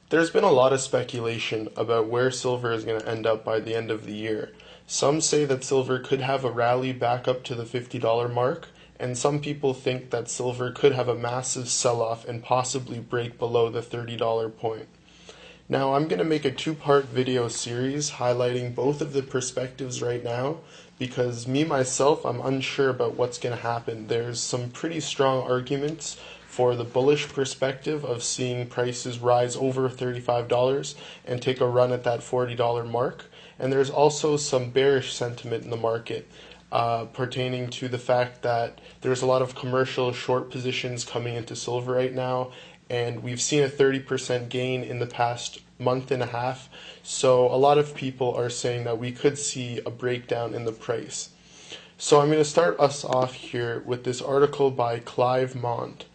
There's been a lot of speculation about where silver is going to end up by the end of the year. Some say that silver could have a rally back up to the $50 mark, and some people think that silver could have a massive sell-off and possibly break below the $30 point. Now, I'm going to make a two-part video series highlighting both of the perspectives right now because me myself, I'm unsure about what's going to happen. There's some pretty strong arguments for the bullish perspective of seeing prices rise over $35 and take a run at that $40 mark. And there's also some bearish sentiment in the market pertaining to the fact that there's a lot of commercial short positions coming into silver right now, and we've seen a 30% gain in the past month and a half. So a lot of people are saying that we could see a breakdown in the price. So I'm going to start us off here with this article by Clive Mond.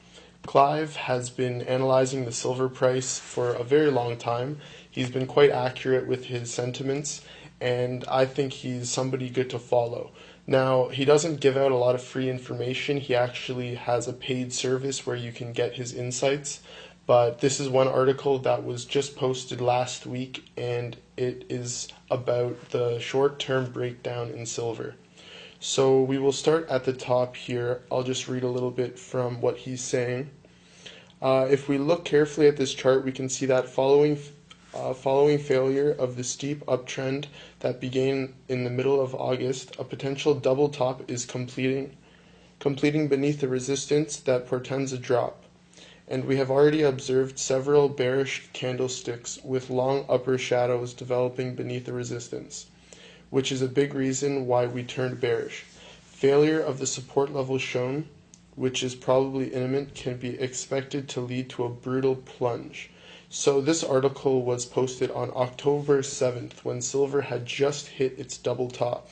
Clive has been analyzing the silver price for a very long time. He's been quite accurate with his sentiments, and I think he's somebody good to follow. Now, he doesn't give out a lot of free information. He actually has a paid service where you can get his insights. But this is one article that was just posted last week, and it is about the short-term breakdown in silver. So we will start at the top here. I'll just read a little bit from what he's saying. If we look carefully at this chart, we can see that following failure of the steep uptrend that began in the middle of August, a potential double top is completing beneath the resistance that portends a drop. And we have already observed several bearish candlesticks with long upper shadows developing beneath the resistance, which is a big reason why we turned bearish. Failure of the support level shown, which is probably imminent, can be expected to lead to a brutal plunge. So this article was posted on October 7th when silver had just hit its double top.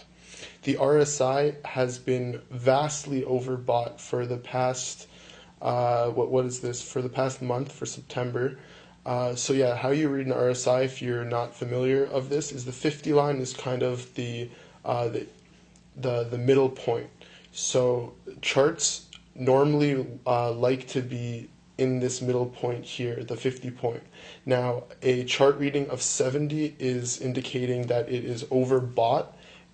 The RSI has been vastly overbought for the past for the past month, for September. So yeah, how you read an RSI, if you're not familiar of this, is the 50 line is kind of the middle point. So charts normally like to be in this middle point here, the 50 point. Now, a chart reading of 70 is indicating that it is overbought,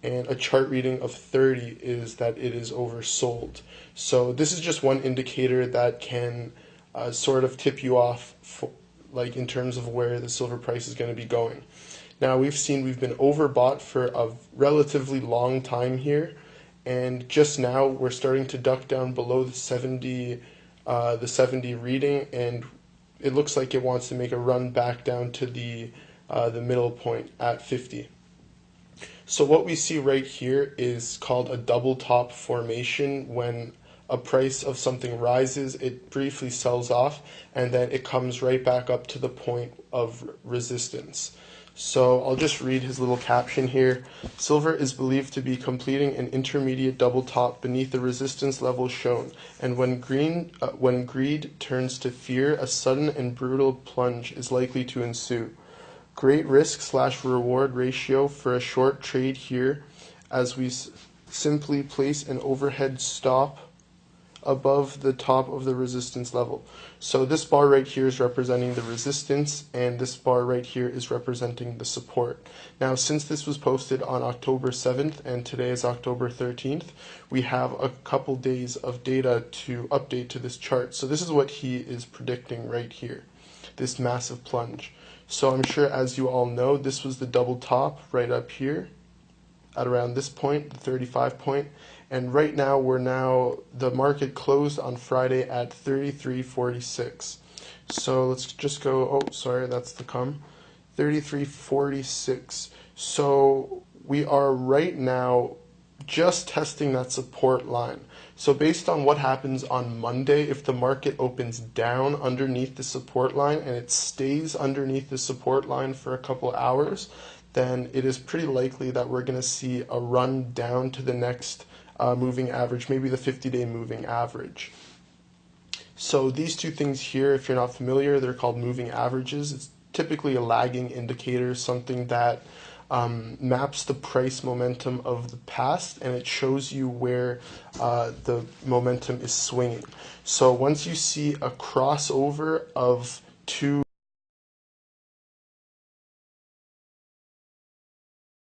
and a chart reading of 30 is that it is oversold. So this is just one indicator that can sort of tip you off like in terms of where the silver price is going to be going. Now, we've been overbought for a relatively long time here, and just now we're starting to duck down below the 70 reading, and it looks like it wants to make a run back down to the middle point at 50. So what we see right here is called a double top formation. When a price of something rises, it briefly sells off, and then it comes right back up to the point of resistance. So I'll just read his little caption here. Silver is believed to be completing an intermediate double top beneath the resistance level shown, and when greed turns to fear, a sudden and brutal plunge is likely to ensue. Great risk/reward ratio for a short trade here, as we simply place an overhead stop above the top of the resistance level. So this bar right here is representing the resistance, and this bar right here is representing the support. Now, since this was posted on October 7th and today is October 13th, we have a couple days of data to update to this chart. So this is what he is predicting right here, this massive plunge. So I'm sure, as you all know, this was the double top right up here at around this point, the 35 point. And right now, the market closed on Friday at 33.46. So let's just go, oh, sorry, that's the come, 33.46. So we are right now just testing that support line. So based on what happens on Monday, if the market opens down underneath the support line and it stays underneath the support line for a couple hours, then it is pretty likely that we're going to see a run down to the next moving average, maybe the 50-day moving average. So these two things here, if you're not familiar, they're called moving averages. It's typically a lagging indicator, something that maps the price momentum of the past, and it shows you where the momentum is swinging. So once you see a crossover of two